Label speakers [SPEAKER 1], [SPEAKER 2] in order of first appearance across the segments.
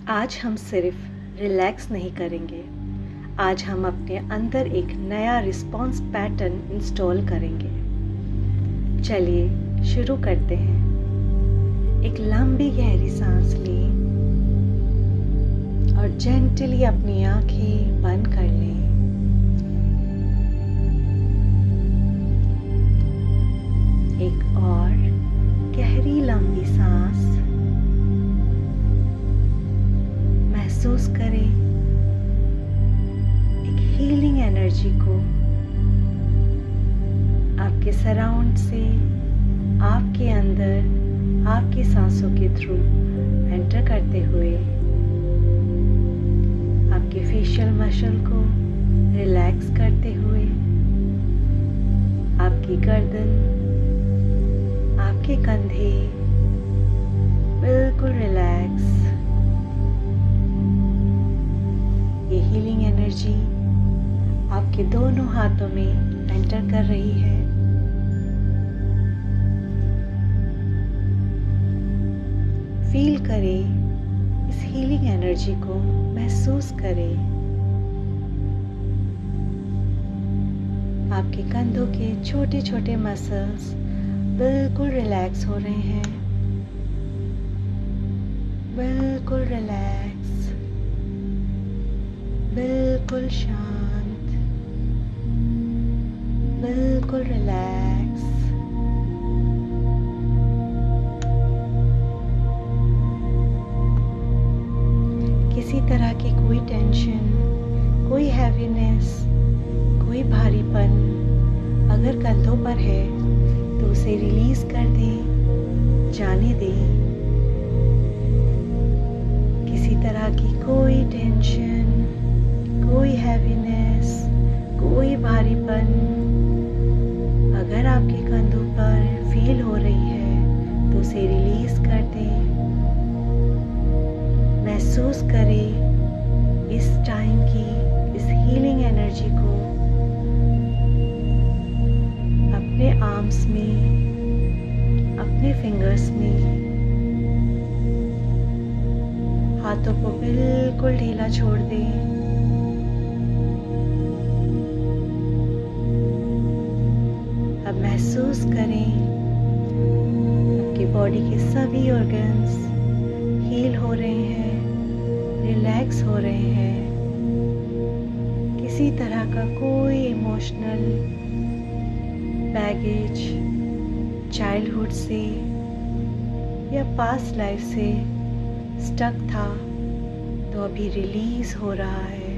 [SPEAKER 1] आज हम सिर्फ रिलैक्स नहीं करेंगे। आज हम अपने अंदर एक नया रिस्पॉन्स पैटर्न इंस्टॉल करेंगे। चलिए शुरू करते हैं। एक लंबी गहरी सांस लें और जेंटली अपनी आंखें बंद कर लें। एक और गहरी लंबी सांस। महसूस करें एक हीलिंग एनर्जी को आपके सराउंड से आपके अंदर आपकी सांसों के थ्रू एंटर करते हुए आपके फेशियल मसल को रिलैक्स करते हुए आपकी गर्दन, आपके कंधे बिल्कुल रिलैक्स। ये हीलिंग एनर्जी आपके दोनों हाथों में एंटर कर रही है। फील करें इस हीलिंग एनर्जी को, महसूस करें। आपके कंधों के छोटे छोटे मसल्स बिल्कुल रिलैक्स हो रहे हैं, बिल्कुल रिलैक्स, बिल्कुल शांत, बिल्कुल रिलैक्स। किसी तरह की कोई टेंशन, कोई हैवीनेस, कोई भारीपन अगर कंधों पर है तो उसे रिलीज कर दें, जाने दें। किसी तरह की कोई टेंशन, कोई हैवीनेस, कोई भारीपन अगर आपके कंधों पर फील हो रही है तो उसे रिलीज कर दें। महसूस करें इस टाइम की, इस हीलिंग एनर्जी को अपने आर्म्स में, अपने फिंगर्स में। हाथों को बिल्कुल ढीला छोड़ दें। अब महसूस करें आपकी बॉडी के सभी ऑर्गन्स हील हो रहे हैं, रिलैक्स हो रहे हैं। किसी तरह का कोई इमोशनल बैगेज चाइल्डहुड से या पास्ट लाइफ से स्टक था तो अभी रिलीज हो रहा है।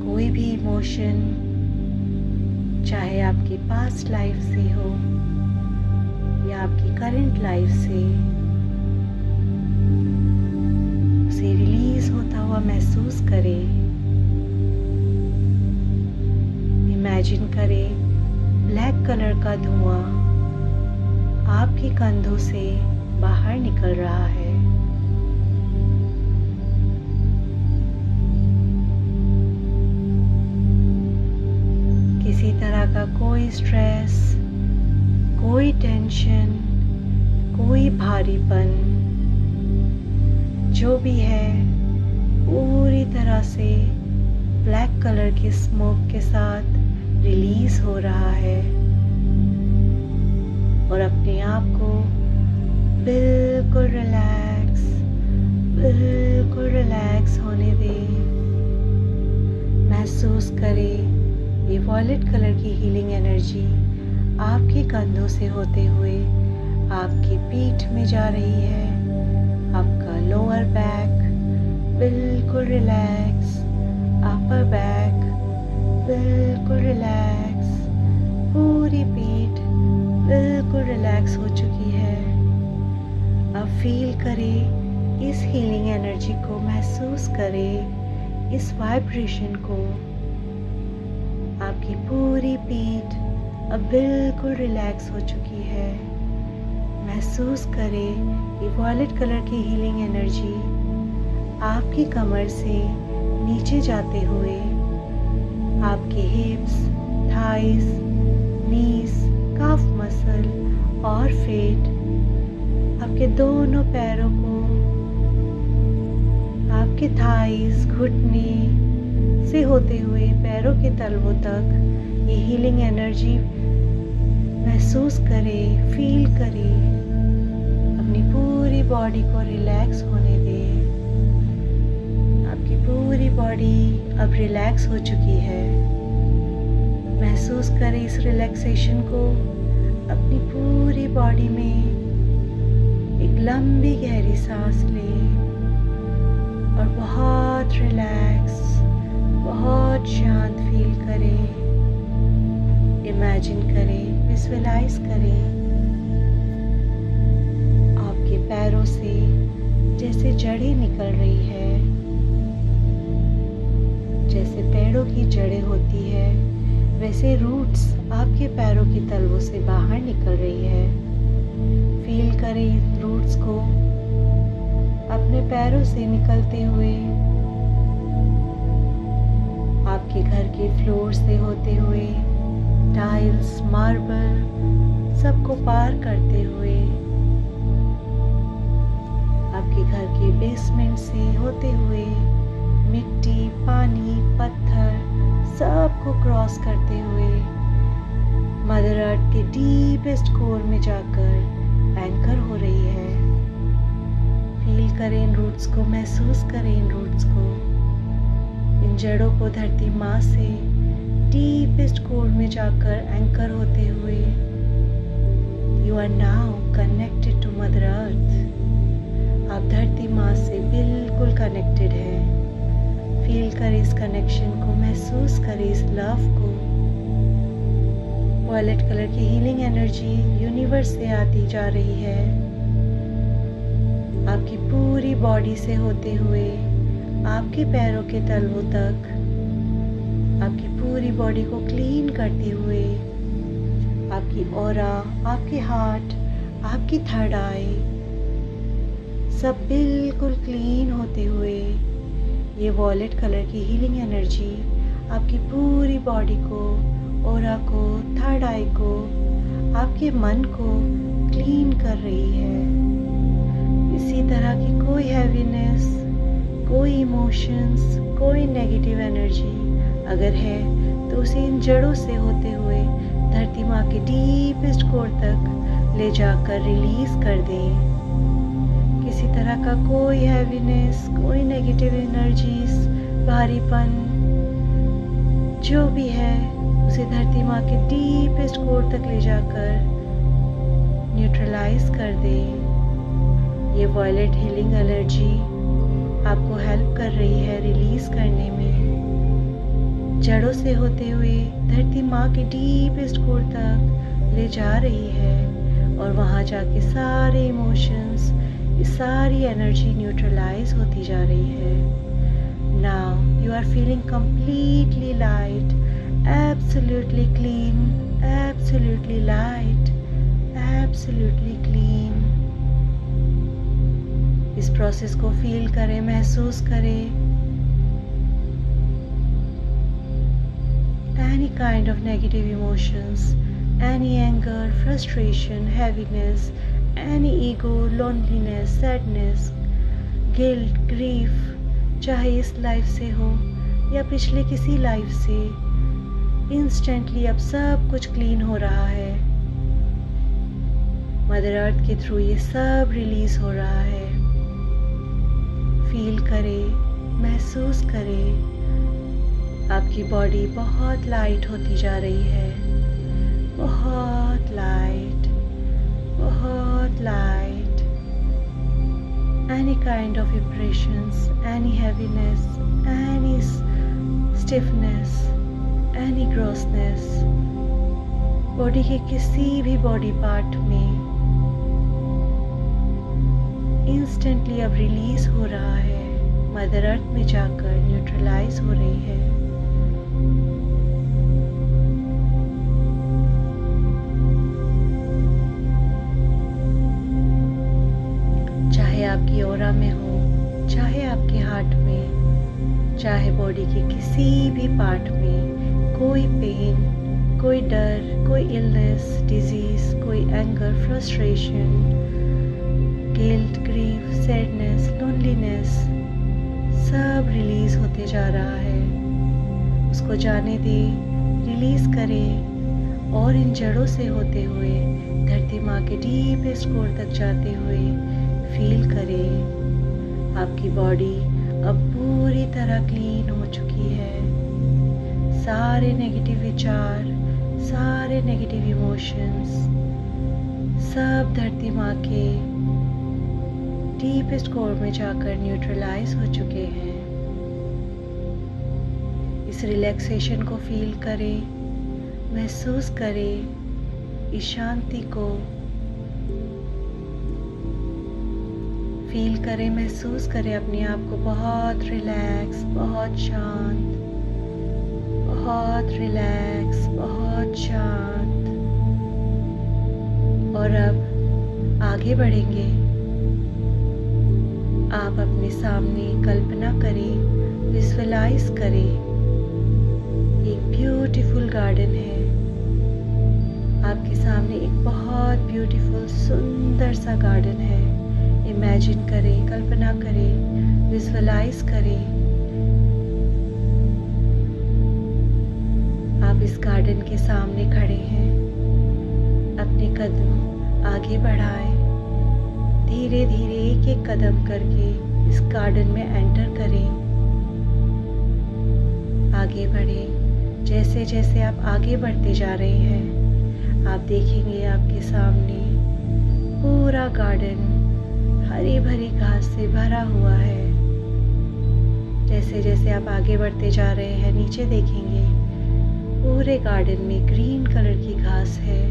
[SPEAKER 1] कोई भी इमोशन, चाहे आपकी पास्ट लाइफ से हो या आपकी करंट लाइफ से, उसे रिलीज होता हुआ महसूस करें। इमेजिन करें ब्लैक कलर का धुआं आपके कंधों से बाहर निकल रहा है। किसी तरह का कोई स्ट्रेस, कोई टेंशन, कोई भारीपन जो भी है पूरी तरह से ब्लैक कलर के स्मोक के साथ रिलीज हो रहा है। और अपने आप को बिल्कुल रिलैक्स, बिल्कुल रिलैक्स होने दें। महसूस करें ये वॉयलेट कलर की हीलिंग एनर्जी आपके कंधों से होते हुए आपकी पीठ में जा रही है। आपका लोअर बैक बिल्कुल रिलैक्स, अपर बैक बिल्कुल रिलैक्स, पूरी पीठ बिल्कुल रिलैक्स हो चुकी है। अब फील करें इस हीलिंग एनर्जी को, महसूस करें इस वाइब्रेशन को। आपकी पूरी पीठ अब बिल्कुल रिलैक्स हो चुकी है। महसूस करें ये वॉयलेट कलर की हीलिंग एनर्जी आपकी कमर से नीचे जाते हुए आपके हिप्स, थाइस, नीज, काफ मसल और फेट, आपके दोनों पैरों को, आपके थाइस, घुटने से होते हुए पैरों के तलवों तक ये हीलिंग एनर्जी महसूस करें, फील करें। अपनी पूरी बॉडी को रिलैक्स होने दें। आपकी पूरी बॉडी अब रिलैक्स हो चुकी है। महसूस करें इस रिलैक्सेशन को अपनी पूरी बॉडी में। एक लंबी गहरी सांस लें और बहुत रिलैक्स, बहुत शांत फील करें। इमेजिन करें, विजुअलाइज करें आपके पैरों से जैसे जड़ें निकल रही है। जैसे पेड़ों की जड़ें होती है वैसे रूट्स आपके पैरों की तलवों से बाहर निकल रही है। फील करें इन रूट्स को अपने पैरों से निकलते हुए आपके घर के फ्लोर से होते हुए टाइल्स, मार्बल सबको पार करते हुए आपके घर के बेसमेंट से होते हुए मिट्टी, पानी, पत्थर सबको क्रॉस करते हुए मदर अर्थ के डीपेस्ट कोर में जाकर एंकर हो रही है। फील करें इन रूट्स को, महसूस करें इन रूट्स को, इन जड़ों को धरती माँ से डीपेस्ट कोर में जाकर एंकर होते हुए you are now connected to mother earth. आप धरती माँ से बिल्कुल कनेक्टेड है। फील करें इस कनेक्शन को, महसूस करें इस लव को। वॉयलेट कलर की हीलिंग एनर्जी यूनिवर्स से आती जा रही है। आपकी पूरी बॉडी से होते हुए आपके पैरों के तलवों तक, आपकी पूरी बॉडी को क्लीन करते हुए आपकी ऑरा, आपके हार्ट, आपकी थर्ड आई सब बिल्कुल क्लीन होते हुए ये वॉयलेट कलर की हीलिंग एनर्जी आपकी पूरी बॉडी को, ऑरा को, थर्ड आई को, आपके मन को क्लीन कर रही है। इसी तरह की कोई हैवीनेस, कोई इमोशंस, कोई नेगेटिव एनर्जी अगर है तो उसे इन जड़ों से होते हुए धरती माँ के डीपेस्ट कोर तक ले जाकर रिलीज कर दें। किसी तरह का कोई हैवीनेस, कोई नेगेटिव एनर्जीज, भारीपन जो भी है उसे धरती माँ के डीपेस्ट कोर तक ले जाकर न्यूट्रलाइज कर दें। ये वॉयलेट हीलिंग एनर्जी आपको हेल्प कर रही है रिलीज करने में। जड़ों से होते हुए धरती माँ के डीपेस्ट कोर तक ले जा रही है और वहाँ जाके सारे इमोशंस, सारी एनर्जी न्यूट्रलाइज होती जा रही है। Now you are feeling completely light, absolutely clean, absolutely light, absolutely clean। इस प्रोसेस को फील करें, महसूस करें। Any kind of negative emotions, any anger, frustration, heaviness, any ego, loneliness, sadness, guilt, grief, चाहे इस लाइफ से हो या पिछले किसी लाइफ से, इंस्टेंटली अब सब कुछ क्लीन हो रहा है। मदर अर्थ के थ्रू ये सब रिलीज हो रहा है। फील करें, महसूस करें। आपकी बॉडी बहुत लाइट होती जा रही है, बहुत लाइट, बहुत light. Any kind of impressions, any heaviness, any stiffness, any grossness, body के किसी भी बॉडी पार्ट में इंस्टेंटली अब रिलीज हो रहा है, मदर अर्थ में जाकर न्यूट्रलाइज हो रही है। आपकी ऑरा में हो, चाहे आपके हार्ट में, चाहे बॉडी के किसी भी पार्ट में कोई पेन, कोई डर, कोई इलनेस, डिजीज़, कोई anger, frustration, guilt, grief, sadness, loneliness सब रिलीज़ होते जा रहा है। उसको जाने दे, रिलीज़ करें और इन जड़ों से होते हुए धरती माँ के डीपेस्ट कोर तक जाते हुए फील करें आपकी बॉडी अब पूरी तरह क्लीन हो चुकी है। सारे नेगेटिव विचार, सारे नेगेटिव इमोशंस सब धरती माँ के डीपेस्ट कोर में जाकर न्यूट्रलाइज हो चुके हैं। इस रिलैक्सेशन को फील करें, महसूस करें इस शांति को, फील करें, महसूस करें अपने आप को बहुत रिलैक्स, बहुत शांत, बहुत रिलैक्स, बहुत शांत। और अब आगे बढ़ेंगे। आप अपने सामने कल्पना करें, विजुअलाइज करें एक ब्यूटीफुल गार्डन है। आपके सामने एक बहुत ब्यूटीफुल सुंदर सा गार्डन है। इमेजिन करें, कल्पना करें, विजुअलाइज करें। आप इस गार्डन के सामने खड़े हैं। अपने कदम आगे बढ़ाएं। धीरे धीरे एक एक कदम करके इस गार्डन में एंटर करें। आगे बढ़ें। जैसे जैसे आप आगे बढ़ते जा रहे हैं, आप देखेंगे आपके सामने पूरा गार्डन हरी भरी घास से भरा हुआ है। जैसे जैसे आप आगे बढ़ते जा रहे हैं, नीचे देखेंगे पूरे गार्डन में ग्रीन कलर की घास है।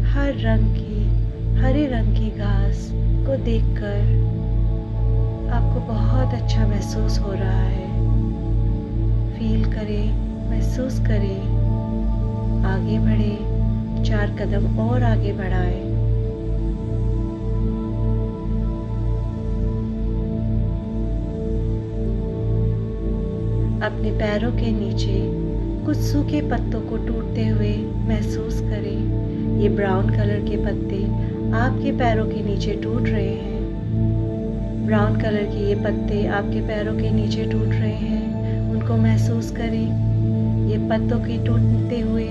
[SPEAKER 1] हर रंग की, हरे रंग की घास को देखकर आपको बहुत अच्छा महसूस हो रहा है। फील करें, महसूस करें, आगे बढ़ें, 4 कदम और आगे बढ़ाएं। अपने पैरों के नीचे कुछ सूखे पत्तों को टूटते हुए महसूस करें। ये ब्राउन कलर के पत्ते आपके पैरों के नीचे टूट रहे हैं। ब्राउन कलर के ये पत्ते आपके पैरों के नीचे टूट रहे हैं, उनको महसूस करें। ये पत्तों की टूटते हुए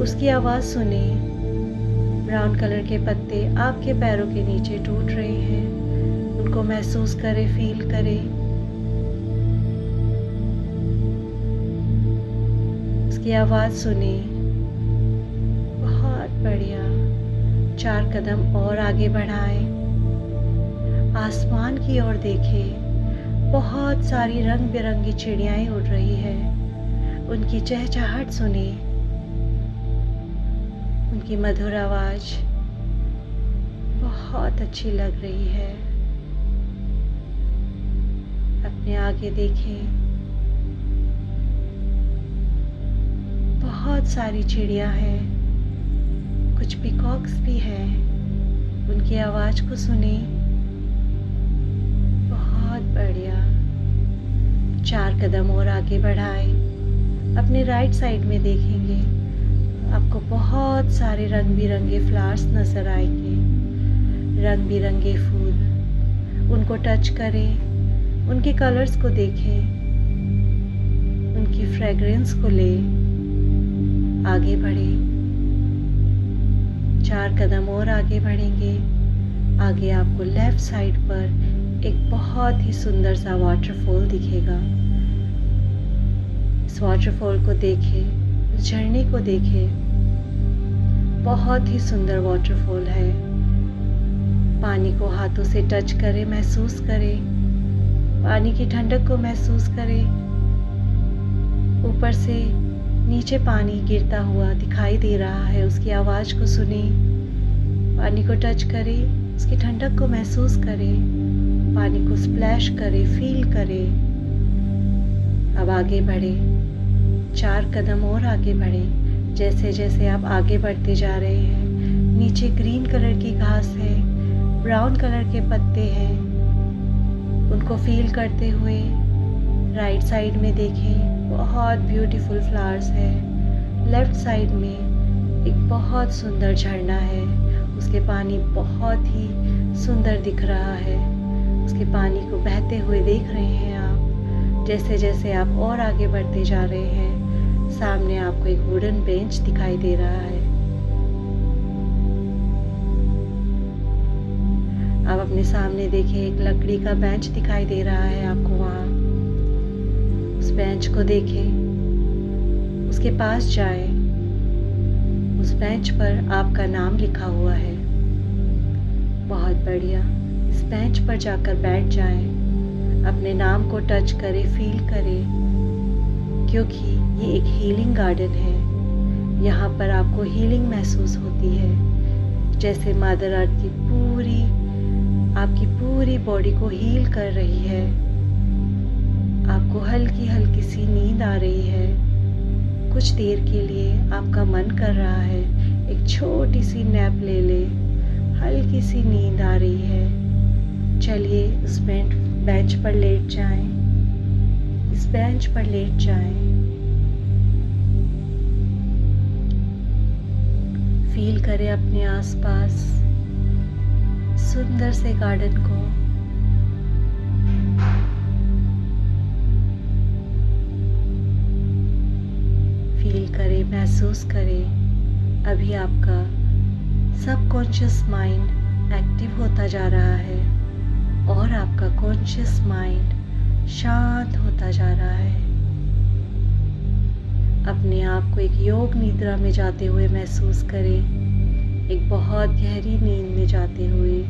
[SPEAKER 1] उसकी आवाज़ सुने। ब्राउन कलर के पत्ते आपके पैरों के नीचे टूट रहे हैं, उनको महसूस करें, फील करें। उसकी आवाज़ सुने। बहुत बढ़िया। 4 कदम और आगे बढ़ाएं। आसमान की ओर देखें। बहुत सारी रंग बिरंगी चिड़ियाएं उड़ रही है। उनकी चहचहाहट सुने। उनकी मधुर आवाज बहुत अच्छी लग रही है। अपने आगे देखें। बहुत सारी चिड़िया हैं। कुछ पीकॉक्स भी हैं। उनकी आवाज को सुने। बहुत बढ़िया। 4 कदम और आगे बढ़ाएं। अपने राइट साइड में देखेंगे, आपको बहुत सारे रंग बिरंगे फ्लावर्स नजर आएंगे। रंग बिरंगे फूल, उनको टच करें, उनके कलर्स को देखें, उनकी फ्रेग्रेंस को लें। आगे बढ़ें। 4 कदम और आगे बढ़ेंगे। आगे आपको लेफ्ट साइड पर एक बहुत ही सुंदर सा वाटरफॉल दिखेगा। इस वाटरफॉल को देखें, इस झरने को देखें। बहुत ही सुंदर वाटरफॉल है। पानी को हाथों से टच करें, महसूस करें। पानी की ठंडक को महसूस करें। ऊपर से नीचे पानी गिरता हुआ दिखाई दे रहा है, उसकी आवाज़ को सुने। पानी को टच करें, उसकी ठंडक को महसूस करें। पानी को स्प्लैश करें, फील करें। अब आगे बढ़ें। 4 कदम और आगे बढ़ें। जैसे जैसे आप आगे बढ़ते जा रहे हैं, नीचे ग्रीन कलर की घास है, ब्राउन कलर के पत्ते हैं। उनको फील करते हुए राइट साइड में देखें, बहुत ब्यूटीफुल फ्लावर्स है। लेफ़्ट साइड में एक बहुत सुंदर झरना है, उसके पानी बहुत ही सुंदर दिख रहा है। उसके पानी को बहते हुए देख रहे हैं आप। जैसे जैसे आप और आगे बढ़ते जा रहे हैं, सामने आपको एक वुडन बेंच दिखाई दे रहा है। आप अपने सामने देखिए, एक लकड़ी का बेंच दिखाई दे रहा है आपको वहाँ। उस बेंच को देखें, उसके पास जाएं। उस बेंच पर आपका नाम लिखा हुआ है। बहुत बढ़िया। इस बेंच पर जाकर बैठ जाएं। अपने नाम को टच करें, फील करें, क्योंकि ये एक हीलिंग गार्डन है। यहाँ पर आपको हीलिंग महसूस होती है, जैसे मदर अर्थ की आपकी पूरी बॉडी को हील कर रही है। आपको हल्की हल्की सी नींद आ रही है। कुछ देर के लिए आपका मन कर रहा है एक छोटी सी नैप ले ले। हल्की सी नींद आ रही है। चलिए उस बेंच पर लेट जाएं। इस बेंच पर लेट जाएं। फील करें अपने आसपास सुंदर से गार्डन को। फील करें, महसूस करें, अभी आपका सबकॉन्शियस माइंड एक्टिव होता जा रहा है और आपका कॉन्शियस माइंड शांत होता जा रहा है। अपने आप को एक योग निद्रा में जाते हुए महसूस करें, एक बहुत गहरी नींद में जाते हुए।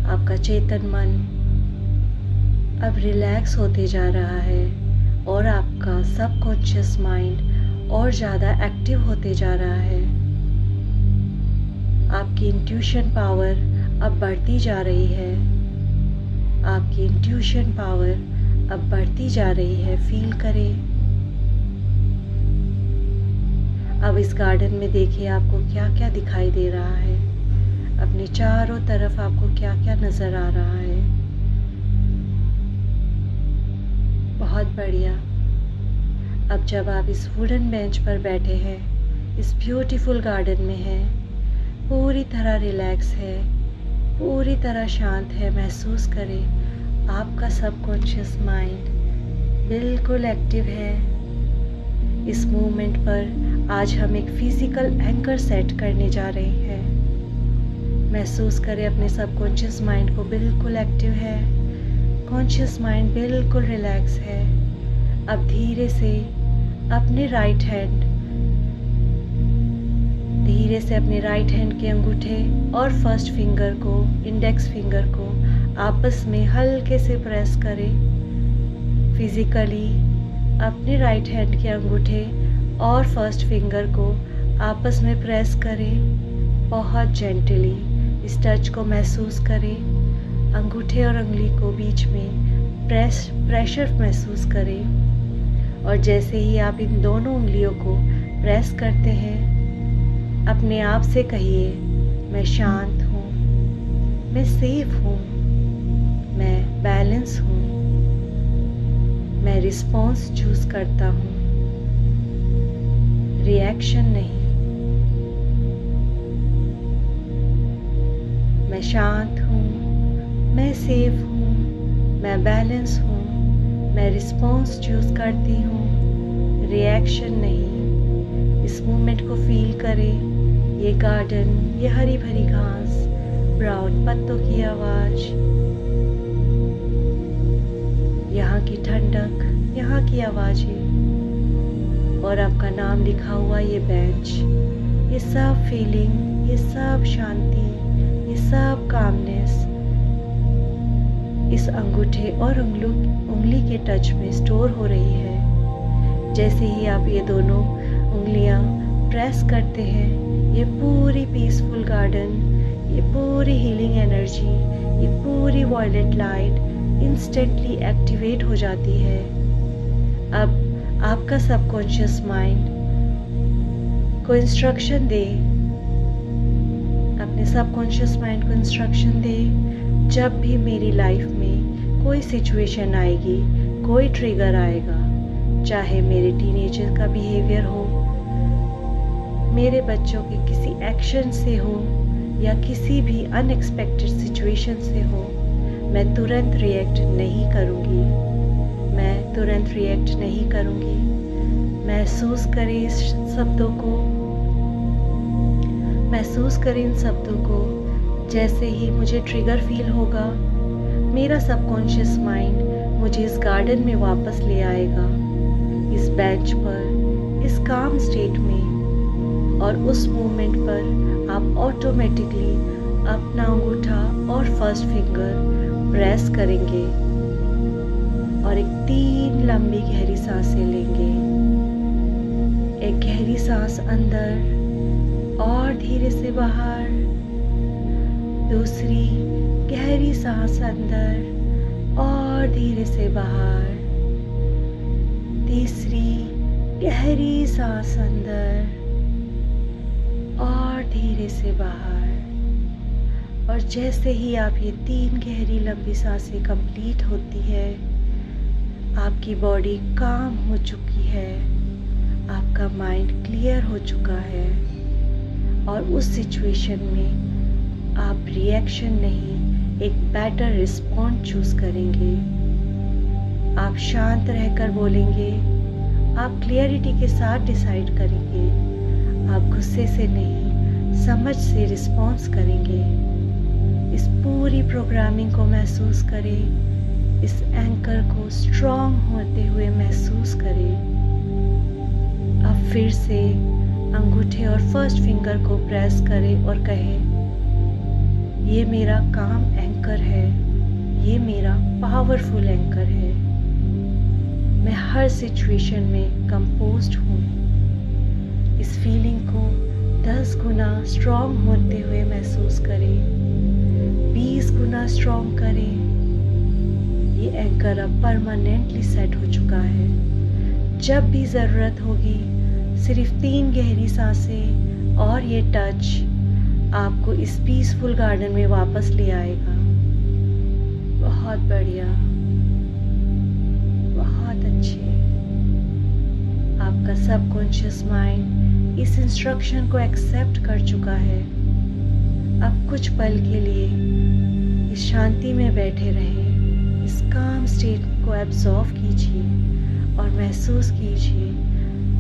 [SPEAKER 1] आपका चेतन मन अब रिलैक्स होते जा रहा है और आपका सबकॉन्शियस माइंड और ज़्यादा एक्टिव होते जा रहा है। आपकी इंट्यूशन पावर अब बढ़ती जा रही है। आपकी इंट्यूशन पावर अब बढ़ती जा रही है। फील करें। अब इस गार्डन में देखिए आपको क्या क्या दिखाई दे रहा है। अपने चारों तरफ आपको क्या क्या नज़र आ रहा है। बहुत बढ़िया। अब जब आप इस वुडन बेंच पर बैठे हैं, इस ब्यूटीफुल गार्डन में हैं, पूरी तरह रिलैक्स है, पूरी तरह शांत है, महसूस करें आपका सबकॉन्शियस माइंड बिल्कुल एक्टिव है। इस मूवमेंट पर आज हम एक फिजिकल एंकर सेट करने जा रहे हैं। महसूस करें अपने सबकॉन्शियस माइंड को बिल्कुल एक्टिव है, कॉन्शियस माइंड बिल्कुल रिलैक्स है। अब धीरे से अपने राइट हैंड के अंगूठे और फर्स्ट फिंगर को, इंडेक्स फिंगर को आपस में हल्के से प्रेस करें। फिजिकली अपने राइट हैंड के अंगूठे और फर्स्ट फिंगर को आपस में प्रेस करें, बहुत जेंटली। इस टच को महसूस करें। अंगूठे और उंगली को बीच में प्रेशर महसूस करें और जैसे ही आप इन दोनों उंगलियों को प्रेस करते हैं, अपने आप से कहिए, मैं शांत हूँ, मैं सेफ हूँ, मैं बैलेंस हूँ, मैं रिस्पॉन्स चूज करता हूँ, रिएक्शन नहीं। मैं शांत हूँ, मैं सेफ हूँ, मैं बैलेंस हूँ, मैं रिस्पॉन्स चूज करती हूँ, रिएक्शन नहीं। इस मोमेंट को फील करें। ये गार्डन, ये हरी भरी घास, ब्राउन पत्तों की आवाज़, यहाँ की ठंडक, यहाँ की आवाज़ें और आपका नाम लिखा हुआ ये बेंच, ये सब फीलिंग, ये सब शांति, ये सब कामनेस इस अंगूठे और उंगली के टच में स्टोर हो रही है। जैसे ही आप ये दोनों उंगलियां प्रेस करते हैं, ये पूरी पीसफुल गार्डन, ये पूरी हीलिंग एनर्जी, ये पूरी वॉयलेट लाइट इंस्टेंटली एक्टिवेट हो जाती है। अब आपका सबकॉन्शियस माइंड को इंस्ट्रक्शन दे, अपने सबकॉन्शियस माइंड को इंस्ट्रक्शन दे, जब भी मेरी लाइफ में कोई सिचुएशन आएगी, कोई ट्रिगर आएगा, चाहे मेरे टीनेजर का बिहेवियर हो, मेरे बच्चों के किसी एक्शन से हो या किसी भी अनएक्सपेक्टेड सिचुएशन से हो, मैं तुरंत रिएक्ट नहीं करूँगी। मैं तुरंत रिएक्ट नहीं करूँगी। महसूस करें इस शब्दों को, महसूस करें इन शब्दों को। जैसे ही मुझे ट्रिगर फील होगा, मेरा सबकॉन्शियस माइंड मुझे इस गार्डन में वापस ले आएगा, इस बेंच पर, इस काम स्टेट में। और उस मोमेंट पर आप ऑटोमेटिकली अपना अंगूठा और फर्स्ट फिंगर प्रेस करेंगे और एक 3 लंबी गहरी सांसें लेंगे। एक गहरी सांस अंदर और धीरे से बाहर, दूसरी गहरी सांस अंदर और धीरे से बाहर, तीसरी गहरी सांस अंदर और धीरे से बाहर। और जैसे ही आप ये 3 गहरी लंबी सांसें कंप्लीट होती है, आपकी बॉडी काम हो चुकी है, आपका माइंड क्लियर हो चुका है और उस सिचुएशन में आप रिएक्शन नहीं, एक बेटर रिस्पॉन्ड चूज करेंगे। आप शांत रहकर बोलेंगे, आप क्लियरिटी के साथ डिसाइड करेंगे, आप गुस्से से नहीं, समझ से रिस्पॉन्स करेंगे। इस पूरी प्रोग्रामिंग को महसूस करें, इस एंकर को स्ट्रॉन्ग होते हुए महसूस करें। अब फिर से अंगूठे और फर्स्ट फिंगर को प्रेस करें और कहें, ये मेरा काम एंकर है, ये मेरा पावरफुल एंकर है। मैं हर सिचुएशन में कंपोज्ड हूँ। इस फीलिंग को 10 गुना स्ट्रॉन्ग होते हुए महसूस करें, 20 गुना स्ट्रॉन्ग करें। ये एंकर अब परमानेंटली सेट हो चुका है। जब भी ज़रूरत होगी, सिर्फ 3 गहरी सांसें और ये टच आपको इस पीसफुल गार्डन में वापस ले आएगा। बहुत बढ़िया, बहुत अच्छे। आपका सबकॉन्शियस माइंड इस इंस्ट्रक्शन को एक्सेप्ट कर चुका है। अब कुछ पल के लिए इस शांति में बैठे रहें, इस काम स्टेट को एब्जॉर्व कीजिए और महसूस कीजिए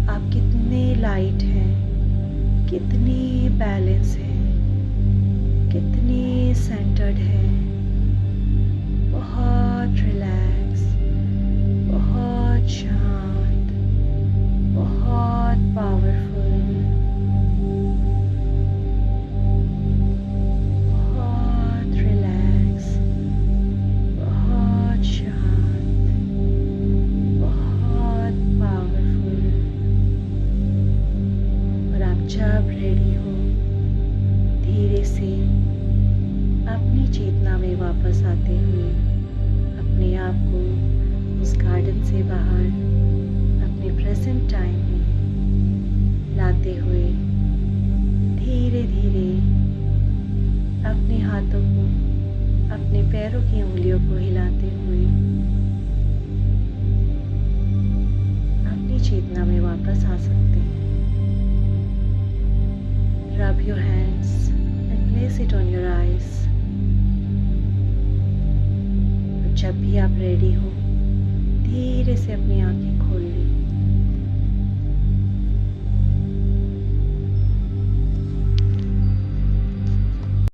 [SPEAKER 1] आप कितने लाइट हैं, कितने बैलेंस हैं, कितने सेंटर्ड हैं। बहुत रिलैक्स, बहुत शांत, बहुत पावरफुल, बहुत रिलैक्स, बहुत शांत, बहुत पावरफुल। और आप जब रेडी हो, धीरे से अपनी चेतना में वापस आते हुए अपने आप को उस गार्डन से बाहर अपने प्रेजेंट टाइम में लाते हुए धीरे धीरे अपने हाथों को, अपने पैरों की उंगलियों को हिलाते हुए अपनी चेतना में वापस आ सकते हैं। Rub your hands and place it on your eyes. जब भी आप रेडी हो, धीरे से अपनी आंखें खोल लीजिए।